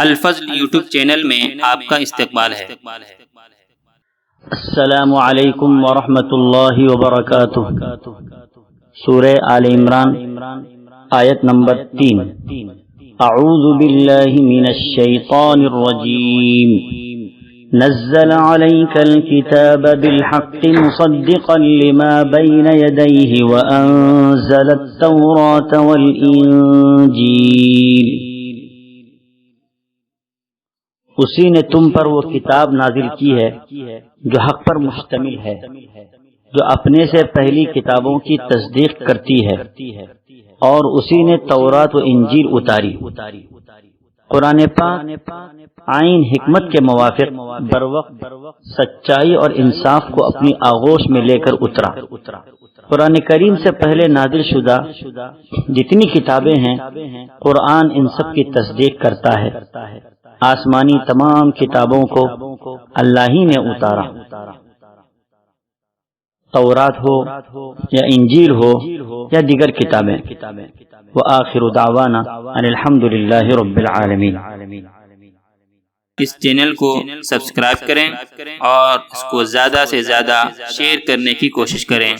الفضل YouTube channel میں آپ کا استقبال ہے۔ السلام علیکم ورحمۃ اللہ وبرکاتہ۔ سورہ آل عمران آیت نمبر 3۔ اعوذ باللہ من الشیطان الرجیم۔ نزل عليك الكتاب بالحق مصدقا لما بين يديه وأنزل التوراة والإنجيل۔ اسی نے تم پر وہ کتاب نازل کی ہے جو حق پر مشتمل ہے، جو اپنے سے پہلی کتابوں کی تصدیق کرتی ہے، اور اسی نے تورات و انجیل اتاری۔ قرآن پاک عین حکمت کے موافق بروقت سچائی اور انصاف کو اپنی آغوش میں لے کر اترا۔ قرآن کریم سے پہلے نازل شدہ جتنی کتابیں ہیں، قرآن ان سب کی تصدیق کرتا ہے۔ آسمانی تمام کتابوں کو اللہ ہی نے اتارا، تورات ہو یا انجیل ہو یا دیگر کتابیں۔ وآخر دعوانا ان الحمد للہ رب العالمین۔ اس چینل کو سبسکرائب کریں اور اس کو زیادہ سے زیادہ شیئر کرنے کی کوشش کریں۔